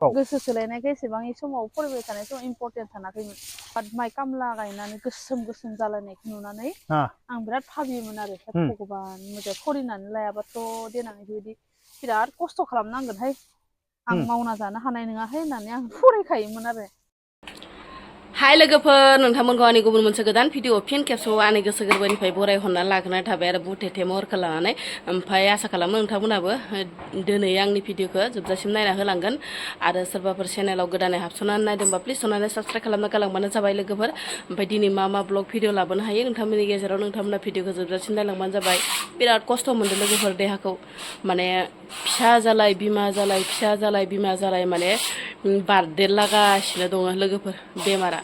गोसो सोलायनायखौ एसेबां इ समाव फरायबाय थानाय समाव इम्परटेन्ट सानाखैमोन बाट माइ खामला गायनानै गोसोम गोसोम जालायनायखौ नुनानै आं बिराद भाबियोमोन आरो भगबान मोजां फरायनानै लायाबाथ' देनां बेबायदि बिराद खस्थ' खालामनांगोनहाय आं मावना जानो हानाय नङाहाय होननानै आं फरायखायोमोन आरो हाय लोगोफोर नोंथांमोनखौ आंनि गुबुन मोनसे गोदान भिडिअ फिन खेबसेबाव आंनि गोसो गोरबोनिफ्राय बरायहरना लाग्रोनाय थाबाय आरो बुथेथे महरखौ लानानै ओमफ्राय आसा खालामो नोंथांमोनाबो दिनै आंनि भिडिअखौ जोबजासिम नायना होलांगोन आरो सोरबाफोर चेनेलाव गोदानै हाबस'नानै नायदोंबा प्लिज अननानै साबस्क्राइब खालामना गालांबानो जाबाय लोगोफोर ओमफ्राय दिनै मा ब्लग भिडिअ लाबोनो हायो नोंथांमोननि गेजेराव नोंथांमोना भिडिअखौ जोबजासिम नायलांबानो जाबाय बिराद खस्थ' मोनदों लोगोफोर देहाखौ माने फिसा जालाय बिमा जालाय फिसा जालाय बिमा जालाय माने बारदेरलागासिनो दङ लोगोफोर बेमारा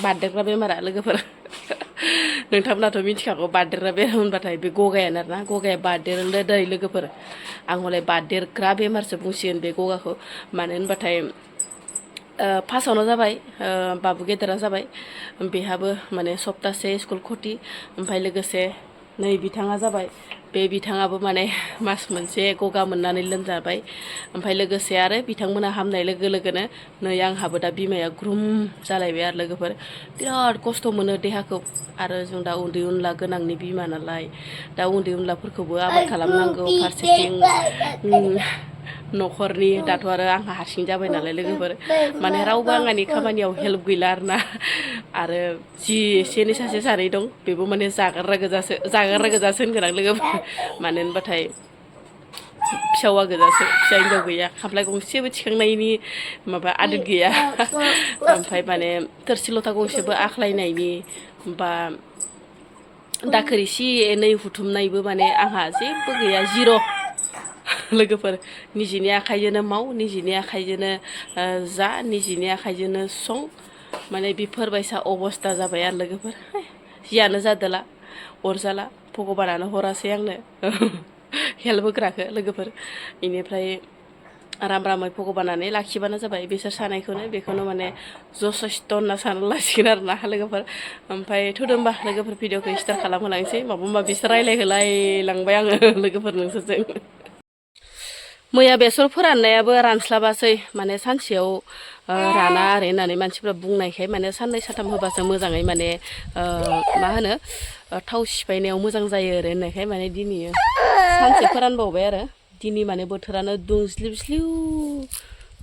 बारदेरग्रा बेमारा लोगोफोर नोंथांमोनाथ' मिथिखागौ बारदेरग्रा बेराम होनबाथाय बे गगायानो आरोना गगाया बारदेरोलै दै लोगोफोर आं हले बारदेरग्रा बेमारसो बुंसिगोन बे गगाखौ मानो होनबाथाय फार्स्टआवनो जाबाय बाबु गेदेरा जाबाय बेहाबो माने सप्तासे स्कुल खथि ओमफ्राय लोगोसे नै बिथाङा जाबाय बे बिथाङाबो माने मास मोनसे गगा मोननानै लोमजाबाय ओमफ्राय लोगोसे आरो बिथांमोना हामनाय लोगो लोगोनो नै आंहाबो दा बिमाया ग्रुम जालायबाय आरो लोगोफोर बिराद खस्थ' मोनो देहाखौ आरो जों दा उन्दै उनला गोनांनि बिमा नालाय दा उन्दै उनलाफोरखौबो आबाद खालामनांगौ फारसेथिं न'खरनि दाथ' आरो आंहा हारसिं जाबाय नालाय लोगोफोर माने रावबो आंनि खामानियाव हेल्प गैला आरोना आरो जि एसे एनै सासे सानै दं बेबो माने जागारग्रा गोजासो होनगोन आं लोगोफोर मानो होनबाथाय फिसावा गोजासो फिसा हिनजाव गैया खामफ्लाय गंसेबो थिखांनायनि माबा आदोद गैया ओमफ्राय माने थोरसि लथा गंसेबो आख्लायनायनि बा दाखोर एसे एनै हुथुमनायबो माने आंहा जेबो गैया जिर' लोगोफोर निजिनि आखाइजोंनो माव निजिनि आखाइजोंनो जा निजिनि आखाइजोंनो सं माने बेफोरबायसा अबस्था जाबाय आरो लोगोफोर जियानो जादोला अरजाला भगबानानो हरासै आंनो हेल्प होग्राखौ लोगोफोर बेनिफ्राय रामै भगबानानै लाखिबानो जाबाय बिसोर सानायखौनो बेखौनो माने जथेस्थ' होनना सानना लासिगोन आरोना लोगोफोर ओमफ्राय थुदो होमबा लोगोफोर भिडिअखौ स्टार्ट खालामहोलांसै माबा माबिसो रायलायहोलायलांबाय आङो लोगोफोर नोंसोरजों मैया बेसर फोराननायाबो रानस्लाबासै माने सानसेयाव राना आरो होननानै मानसिफ्रा बुंनायखाय माने साननै सानथाम होबासो मोजाङै माने मा होनो थाव सिफायनायाव मोजां जायो आरो होननायखाय माने दिनै सानसे फोरानबावबाय आरो दिनै माने बोथोरानो दुंस्लिउ स्लिउ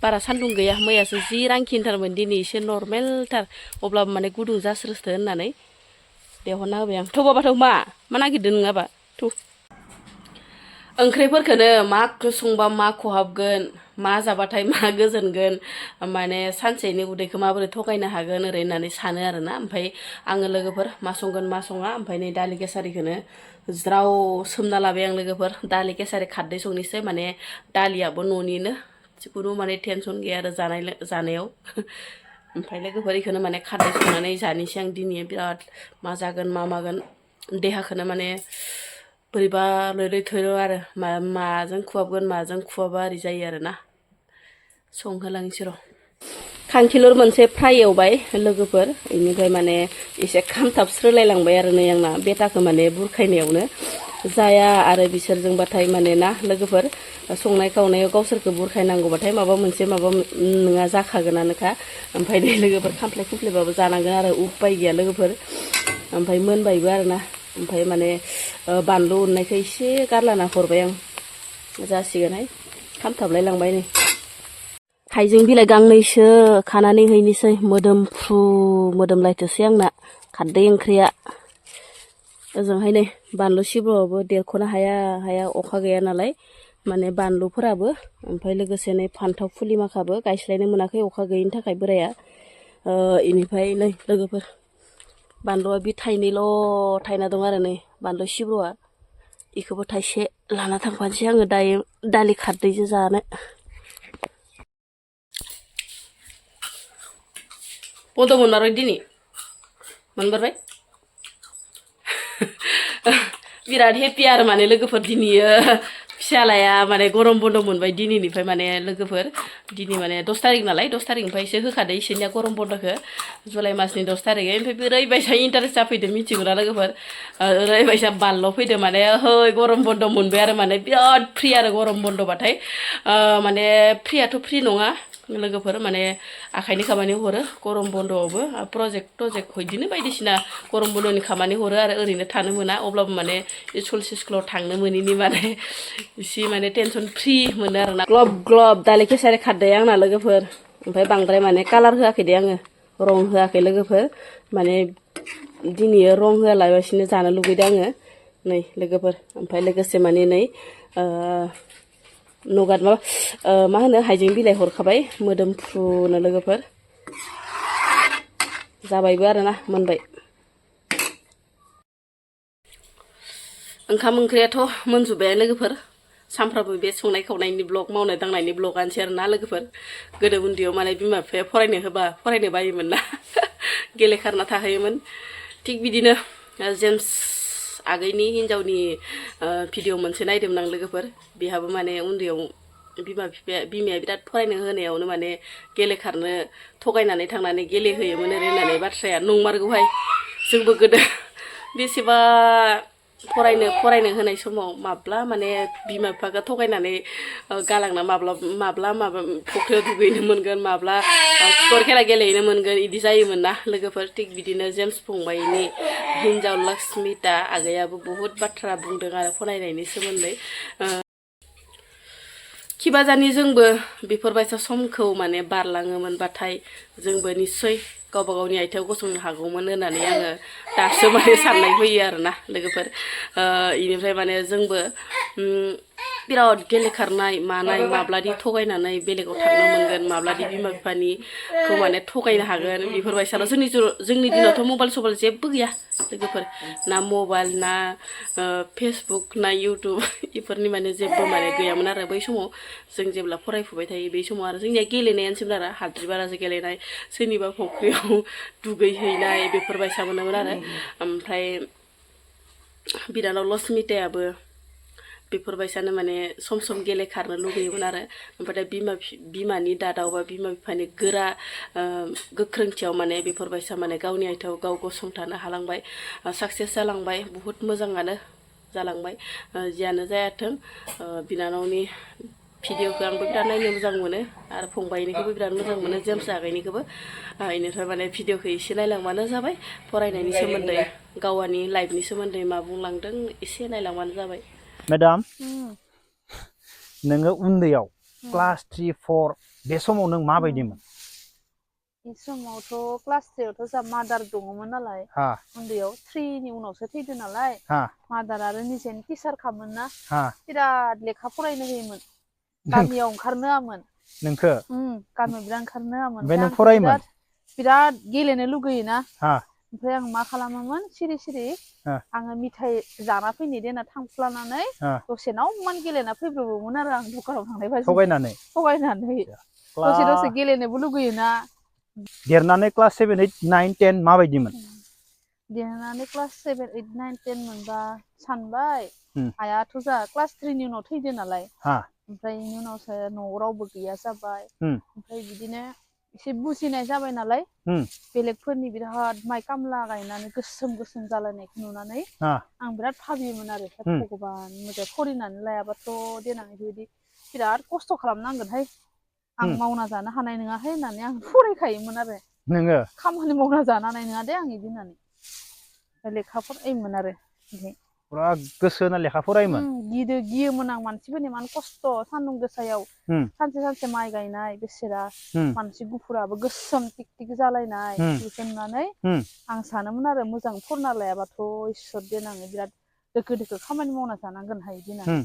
बारा सान्दुं गैया मैयासो जि रांखिनथारमोन दिनै एसे नर्मेलथार अब्लाबो माने गुदुं जास्रोस्थो होननानै देहरना होबाय आं थौबाबाथ' मा नागिरदों नङाबा थौ ओंख्रिफोरखौनो माखौ संबा मा खहाबगोन मा जाबाथाय मा गोजोनगोन माने सानसेनि उदैखौ माबोरै थगायनो हागोन ओरै होननानै सानो आरोना ओमफ्राय आङो लोगोफोर मा संगोन मा सङा ओमफ्राय नै दालि केसारिखौनो ज्राव सोमना लाबाय आं लोगोफोर दालि केसारि खारदै संनोसै माने दालियाबो न'निनो जिखुनु माने टेनसन गैया आरो जानायाव ओमफ्राय लोगोफोर बेखौनो माने खारदै संनानै जानोसै आं दिनै बिराद मा जागोन मा मागोन देहाखौनो माने बोरैबा लैथो आरो माजों खुहाबगोन माजों खुहाबा ओरै जायो आरोना संहोलांसै र' खांखिलर मोनसे फ्राय एवबाय लोगोफोर बेनिफ्राय माने एसे खामथाबस्रोलायलांबाय आरो नै आंना बेटाखौ माने बुरखायनायावनो जाया आरो बिसोरजोंबाथाय माने ना लोगोफोर संनाय खावनायाव गावसोरखौ बुरखायनांगौबाथाय माबा नङा जाखागोनानोखा ओमफ्राय नै लोगोफोर खामफ्लाय खुमफ्लायबाबो जानांगोन आरो उपाय गैया लोगोफोर ओमफ्राय मोनबायबो आरोना ओमफ्राय माने बानलु उननायखौ एसे गारलाना हरबाय आं जासिगोनहाय खामथाबलाय लांबाय नै हाइजें बिलाइ गांनैसो खानानै हैनोसै मोदोमफ्रु मोदोमलायथोसै आंना खारदै ओंख्रिया ओजोंहाय नै बानलु सिब्रुआबो देरख'नो हाया अखा गैया नालाय माने बानलुफोराबो ओमफ्राय लोगोसे नै फान्थाव फुलि माखाबो गायस्लायनो मोनाखै अखा गैयिनि थाखाय बोराया इनिफ्राय नै लोगोफोर बानलुआ बे थाइनैल' थायना दं आरो नै बानलु सिब्रुआ बेखौबो थाइसे लाना थांफानोसै आङो दायो दालि खारदैजों जानो बन्द' मोनमारबाय दिनै मोनबारबाय बिराद हेपि आरो माने लोगोफोर दिनै फिसालाया माने गरम बन्द मोनबाय दिनैनिफ्राय माने लोगोफोर दिनै माने 10 तारिख नालाय 10 तारिखनिफ्रायसो होखादो इसोरनिया गरम बन्दखौ जुलाइ मासनि 10 तारिखै ओमफ्राय ओरैबायसा इन्टारेस्ट जाफैदो मिथिगौना लोगोफोर ओरैबायसा बानल' फैदो माने हय गरम बन्द मोनबाय आरो माने बिराद फ्रि आरो गरम बन्दबाथाय माने फ्रियाथ' फ्रि नङा लोगोफोर माने आखाइनि खामानि हरो गरम बन्द'आवबो प्रजेक्ट बिदिनो बायदिसिना गरम बन्द'नि खामानि हरो आरो ओरैनो थानो मोना अब्लाबो माने स्कुलाव थांनो मोनैनि माने एसे माने टेनसन फ्रि मोनो आरोना ग्लब ग्लब दालि केसारि खारदै आंना लोगोफोर ओमफ्राय बांद्राय माने कालार होआखै दे आङो रं होआखै लोगोफोर माने दिनै रं होआलाबासिनो जानो लुगैदों आङो नै लोगोफोर ओमफ्राय लोगोसे माने नै नगाद मा होनो हाइजें बिलाइ हरखाबाय मोदोमफ्रुनो लोगोफोर जाबायबो आरोना मोनबाय ओंखाम ओंख्रियाथ' मोनजोब्बाय लोगोफोर सानफ्रामबो बे संनाय खावनायनि ब्लग मावनाय दांनायनि ब्लगानोसै आरोना लोगोफोर गोदो उन्दैयाव माने बिमा बिफाया फरायनो होबा फरायनो बायोमोन ना गेलेखारना थाहैयोमोन थिग बिदिनो जेम्स आगैनि हिन्जावनि भिडिअ मोनसे नायदोंमोन आं लोगोफोर बेहाबो माने उन्दैयाव बिमाया बिराद फरायनो होनायावनो माने गेलेखारनो थगायनानै थांनानै गेलेहैयोमोन ओरै होननानै बाथ्राया नंमारगौहाय जोंबो गोदो बेसेबा फरायनो होनाय समाव माब्ला माने बिमा बिफाखौ थगायनानै गालांना माब्ला फुख्रियाव दुगैनो मोनगोन माब्ला खिखर खेला गेलेहैनो मोनगोन इदि जायोमोन ना लोगोफोर थिग बिदिनो जेम्स फंबायनि हिन्जाव लक्ष्मिता आगैयाबो बुहुत बाथ्रा बुंदों आरो फरायनायनि सोमोन्दै खिबाजानि जोंबो बेफोरबायसा समखौ माने बारलाङोमोनबाथाय जोंबो निस्सय गावबा गावनि आथिङाव गसंनो हागौमोन होननानै आङो दासो माने साननाय फैयो आरोना लोगोफोर इनिफ्राय माने जोंबो बिराद गेलेखारनाय मानाय माब्लादि थगायनानै बेलेगाव थांनो मोनगोन माब्लादि बिमा बिफानिखौ माने थगायनो हागोन बेफोरबायसाल' जोंनि दिनावथ' मबाइल सबाइल जेबो गैया लोगोफोर ना मबाइल ना फेसबुक ना इउटुब बेफोरनि माने जेबो माने गैयामोन आरो बै समाव जों जेब्ला फरायफुबाय थायो बै समाव आरो जोंनिया गेलेनायानोसैमोन आरो हाद्रि बारासो गेलेनाय सोरनिबा फुख्रियाव दुगैहैनाय बेफोरबायसा मोनोमोन आरो ओमफ्राय बिनानाव लक्ष्मितायाबो बेफोरबायसानो माने सम गेलेखारनो लुगैयोमोन आरो ओमफ्राय बिमानि दादाव बा बिमा बिफानि गोरा गोख्रोंथियाव माने बेफोरबायसा माने गावनि आथिङाव गाव गसंथानो हालांबाय साक्सेस जालांबाय बुहुत मोजाङानो जालांबाय जियानो जायाथों बिनानावनि भिडिअखौ आंबो बिराद नायनो मोजां मोनो आरो फंबायनिखौबो बिराद मोजां मोनो जेम्स आगैनिखौबो बेनिफ्राय माने भिडिअखौ एसे नायलांबानो जाबाय फरायनायनि सोमोन्दै गावानि लाइफनि सोमोन्दै मा बुंलांदों एसे नायलांबानो जाबाय मेडाम नोङो उन्दैयाव क्लास 3 4 बे समाव नों माबायदिमोन बे समावथ' क्लास 3आवथ' जा मादार दङमोन नालाय उन्दैयाव 3नि उनावसो थैदो नालाय मादार आरो निजेनि टिचार खामोन ना बिराद लेखा फरायनो होयोमोन गामियाव ओंखारनो होआमोन नोंखो गामियाव बिराद ओंखारनो होआमोन ओमफ्राय नों फरायोमोन बिराद गेलेनो लुगैयोना ओमफ्राय आं मा खालामोमोन सिरि आङो मिथाइ जाना फैनो देना थांफ्लानानै दसे नावमान गेलेना फैब्रबोमोन आरो आं दखानाव थांनाय बाजि थगायनानै दसे गेलेनोबो लुगैयोना देरनानै क्लास 7 8 9 10 माबायदिमोन देरनानै क्लास 7 8 9 10 मोनबा सानबाय आयाथ' जा क्लास 3नि उनाव थैदो नालाय ओमफ्राय बेनि उनावसो न'आव रावबो गैया जाबाय ओमफ्राय बिदिनो एसे बुजिनाय जाबाय नालाय बेलेगफोरनि बिराद माइ खामला गायनानै गोसोम जालायनायखौ नुनानै आं बिराद भाबियोमोन आरो भगबान मोजां फरायनानै लायाबाथ' देनां बेबायदि बिराद खस्थ' खालामनांगोनहाय आं मावना जानो हानाय नङाहाय होननानै आं फरायखायोमोन आरो नोङो खामानि मावना जानो हानाय नङा दे आं बिदि होननानै लेखा फरायोमोन आरो पुरा गोसो होना लेखा फरायोमोन गियोमोन आं मानसिफोरनि मान खस्थ' सान्दुं गोसायाव सानसे माइ गायनाय बेसेरा मानसि गुफुराबो गोसोम टिक टिक जालायनाय बेखौ नुनानै आं सानोमोन आरो मोजां फरायना लायाबाथ' इसोर देनाङै बिराद दोखो खामानि मावना जानांगोनहाय बिदि होननानै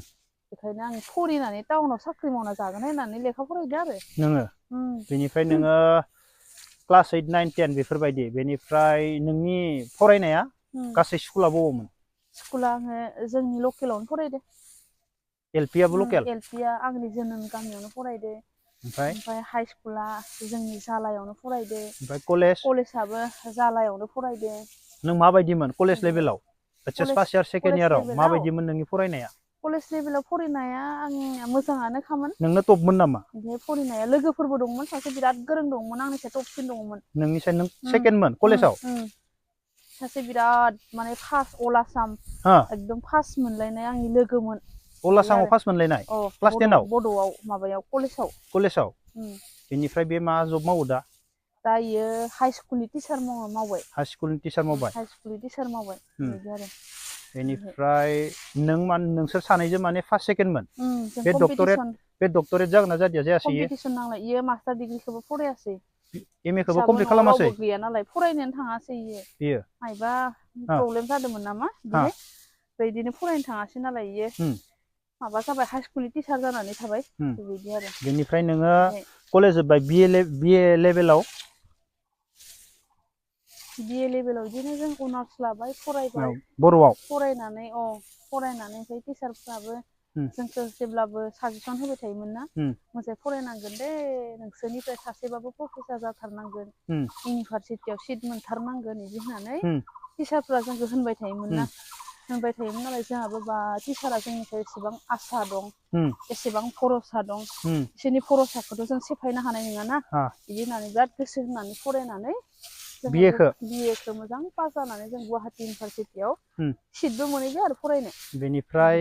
बेखायनो आं फरायनानै टाउनाव साख्रि मावना जागोन होननानै लेखा फरायदो आरो नोङो बेनिफ्राय नोङो क्लास 8 9 10 बेफोरबायदि बेनिफ्राय नोंनि फरायनाया गासै स्कुला बबावमोन स्कुला आङो जोंनि लकेलावनो फरायदो एलपिआबो लकेल एलपिआ आंनि जोनोम गामियावनो फरायदो ओमफ्राय हाइ स्कुला जोंनि जालायावनो फरायदो ओमफ्राय कलेजाबो जालायावनो फरायदो नों माबायदिमोन कलेज लेभेलाव एचएस फार्स्ट इयार सेकेन्ड इयाराव माबायदिमोन नोंनि फरायनाया कलेज लेभेलाव फरायनाया आंनिया मोजाङानो खामोन नोंनो टपमोन नामा ओमफ्राय फरायनाया लोगोफोरबो दंमोन सासे बिराद गोरों दंमोन आंनिसाय टपसिन दंमोन नोंनिसाय नों सेकेन्डमोन कलेजाव सासे बिराद माने फार्स्ट अल आसाम एकदम फार्स्ट मोनलायनाय आंनि लोगोमोन अल आसामाव फार्स्ट मोनलायनाय क्लास 10 आव बड'आव माबायाव कलेजाव बेनिफ्राय बे मा जब मावो दा दायो हाई स्कुलनि टिचार मावबाय हाई स्कुलनि टिचार मावबाय हाई स्कुलनि टिचार मावबाय बिदि आरो बेनिफ्राय नोंसोर सानैजों माने फार्स्ट सेकेन्डमोन बे डक्टरेट जागोन ना जायासै कम्पिटिसन नांलाय इयो मास्टार डिग्रिखौबो फरायासै एम ए खौबो कमप्लिट खालामासै रावबो गैया नालाय फरायनोनो थाङासै इयो मायबा प्रब्लेम जादोंमोन नामा बिदिनो फरायनो थाङासै नालाय इयो माबा जाबाय हाई स्कुलनि टिचार जानानै थाबाय बिदि आरो बेनिफ्राय नोङो कलेज जोब्बाय बिए लेभेलाव बिदिनो जों अनार्स लाबाय फरायबाय बर'आव फरायनानै ओमफ्राय टिचारफ्राबो जोंखौ जेब्लाबो साजेसन होबाय थायोमोन ना मोजाङै फरायनांगोन दे नोंसोरनिफ्राय सासेबाबो प्रफेसार जाथारनांगोन इउनिभारसिटियाव सिट मोनथारनांगोन बिदि होननानै टिचारफ्रा जोंखौ होनबाय थायोमोन नालाय जोंहाबो बा टिचारा जोंनिफ्राय एसेबां आसा दं एसेबां भरसा दं बिसोरनि भरसाखौथ' जों सेफायनो हानाय नङाना बिदि होननानै बिराद गोसो होनानै फरायनानै बिएखौ मोजां पास जानानै जों गुवाहाटि इउनिभारसिटियाव सिटबो मोनहैबाय आरो फरायनो बेनिफ्राय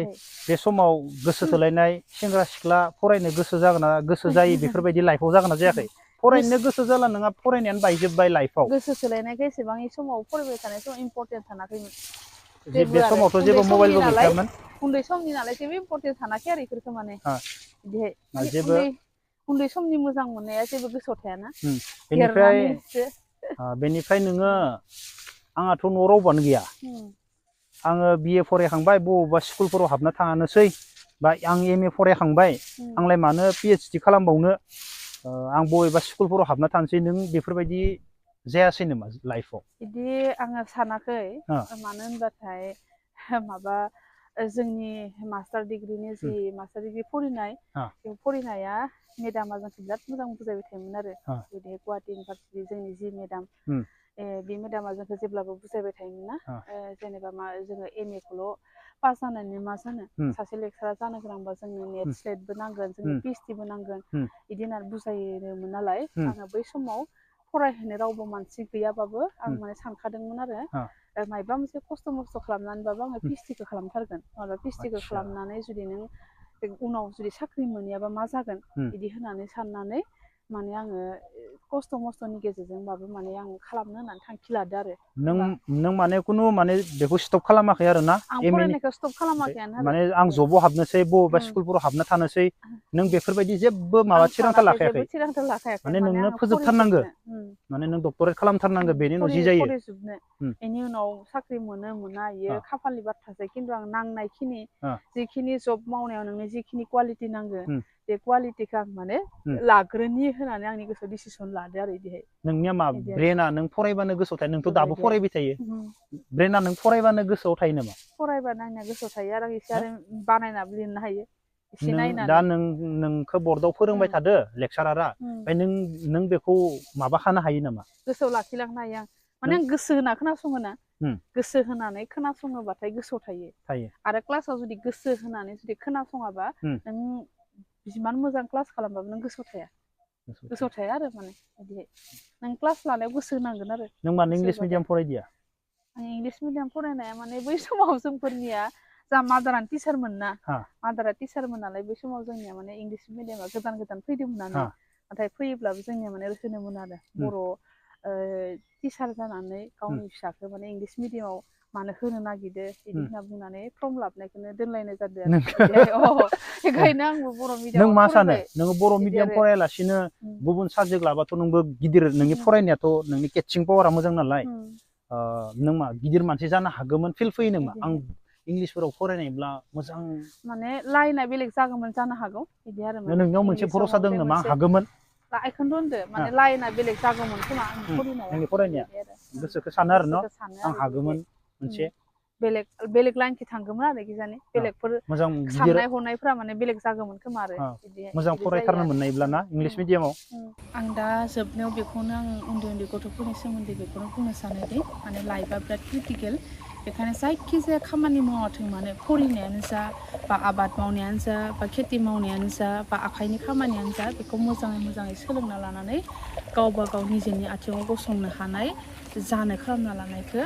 बे समाव गोसो थोलायनाय सेंग्रा सिख्ला फरायनो गोसो जायो बेफोरबायदि लाइफआव जागोन ना जायाखै फरायनो गोसो जाला नङा फरायनायानो बायजोब्बाय लाइफआव गोसो थोलायनायखौ एसेबां समाव फरायबाय थानाय समाव इम्परटेन्ट सानाखैमोन बे समावथ' जेबो मबाइलबो गैखायामोन उन्दै समनि नालाय जेबो इम्परटेन्ट सानाखै आरो बेफोरखौ माने बिदिहाय उन्दै समनि मोजां मोननाया जेबो गोसोआव थायाना बेनिफ्राय नोङो आंहाथ' न'आव रावबोआनो गैया आङो बिए फरायखांबाय बबेबा स्कुलफोराव हाबना थाङानोसै बा आं एम ए फरायखांबाय आंलाय मानो पिएइचडि खालामबावनो आं बबेबा स्कुलफोराव हाबना थानोसै नों बेफोरबायदि जायासै नामा लाइफआव बिदि आङो सानाखै मानो होनबाथाय माबा जोंनि मास्टार डिग्रिनि जि मास्टार डिग्रि फरायनाया मेदामा जोंखौ बिराद मोजां बुजायबाय थायोमोन आरो बिदि गुवाहाटि इउनिभारसिटि जोंनि जि मेदाम बे मेदामा जोंखौ जेब्लाबो बुजायबाय थायोमोन ना जेनेबा जोङो एम ए खौल' पास जानानै मा जानो सासे लेक्सारार जानो गोनांबा जोंनो नेट स्लेटबो नांगोन जोंनो पिएइचडिबो नांगोन बिदि होननानै बुजायोमोन नालाय आङो बै समाव फरायहोनो रावबो मानसि गैयाबाबो आं माने सानखादोंमोन आरो मायबा मोनसे खस्थ' मस्थ' खालामनानैबाबो आङो पिएइचडिखौ खालामथारगोन माबा पिएइचडिखौ खालामनानै जुदि नों उनाव जुदि साख्रि मोनैयाबा मा जागोन बिदि होननानै साननानै माने आङो खस्थ' मस्थ'नि गेजेरजोंबाबो माने आं खालामनो होननानै थांखि लादो आरो नों माने खुनु माने बेखौ स्टप खालामाखै आरो ना आं फरायनायखौ स्टप खालामाखैयानो आरो माने आं जबाव हाबनोसै बबेबा स्कुलफोराव हाबना थानोसै नों बेफोरबायदि जेबो माबा थिरांथा लाखायाखै माने नोंनो फोजोबथारनांगौ माने नों डक्टरेट खालामथारनांगौ बेनि उनाव जि जायो फरायजोबनो बेनि उनाव साख्रि मोना इयो खाफालनि बाथ्रासै खिन्थु आं नांनायखिनि जिखिनि जब मावनायाव नोंनो जिखिनि कुवालिटि नांगौ बे कुवालिटिखौ आं माने लाग्रोनि होननानै आंनि गोसोआव डिसिसन लादो आरो बिदिहाय नोंनिया मा ब्रेना नों फरायबानो गोसोआव थायो नोंथ' दाबो फरायबाय थायो ब्रेना नों फरायबानो गोसोआव थायो नामा फरायबानो आंनिया गोसोआव थायो आरो एसे आरो बानायनाबो लिरनो हायो दा नोंखौ बर्डआव फोरोंबाय थादो लेक्सारारा ओमफ्राय नों बेखौ माबाखानो हायो नामा गोसोआव लाखिलांनो हायो आं माने आं गोसो होना खोनासङो ना गोसो होनानै खोनासङोबाथाय गोसोआव थायो आरो क्लासाव जुदि गोसो होनानै जुदि खोनासङाबा नों जिमान मोजां क्लास खालामबाबो नों गोसोआव थाया आरो माने बिदिहाय नों क्लास लानायाव गोसो होनांगोन आरो नों मानो इंलिस मिडियाम फरायदिया आं इंलिस मिडियाम फरायनाया माने बै समाव जोंफोरनिया जा मादारानो टिचारमोन ना मादारा टिचारमोन नालाय बै समाव जोंनिया माने इंलिस मिडियामा गोदान फैदोंमोनानो नाथाय फैयोब्लाबो जोंनिया माने होनोमोन आरो बर' टिचार जानानै गावनि फिसाखौ माने इंलिस मिडियामाव मानो होनो नागिरदो बिदि होनना बुंनानै फर्म लाबोनायखौनो दोनलायनाय जादों आरो बेखायनो आंबो बर' मिडियामाव नों मा सानो नोङो बर' मिडियाम फरायालासिनो गुबुन साबजेक्ट लाबाथ' नोंबो गिदिर नोंनि फरायनायाथ' नोंनि केटचिं पावारा मोजां नालाय नों मा गिदिर मानसि जानो हागौमोन फिल फैयो नामा आं इंलिसफोराव फरायनायब्ला मोजां माने लाइना बेलेग जागौमोन जानो हागौ बिदि आरो नोंनियाव मोनसे भरसा दं नामा हागौमोन बेखौनो होनदो माने लाइना बेलेग जागौमोन खोमा आंनि फरायनाया गोसोखौ सानो आरो न' आं हागौमोन मोनसे बेलेग लाइनखि थांगौमोन आरो खिजानि बेलेगफोर मोजां साननाय हनायफ्रा माने बेलेग जागौमोन खोमा आरो मोजां फरायथारनो मोननायब्लाना इंलिस मिडियामाव आं दा जोबनायाव बेखौनो आं उन्दै गथ'फोरनि सोमोन्दै बेखौनो बुंनो सानोदि माने लाइफआ बिराद क्रिटिकेल बेखायनो जायखिजाया खामानि मावाथों मानो फरायनायानो जा बा आबाद मावनायानो जा बा खेथि मावनायानो जा बा आखाइनि खामानियानो जा बेखौ मोजाङै सोलोंना लानानै गावबा गाव निजेनि आथिङाव गसंनो हानाय जानो खालामना लानायखौ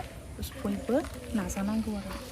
बयबो नाजानांगौ आरो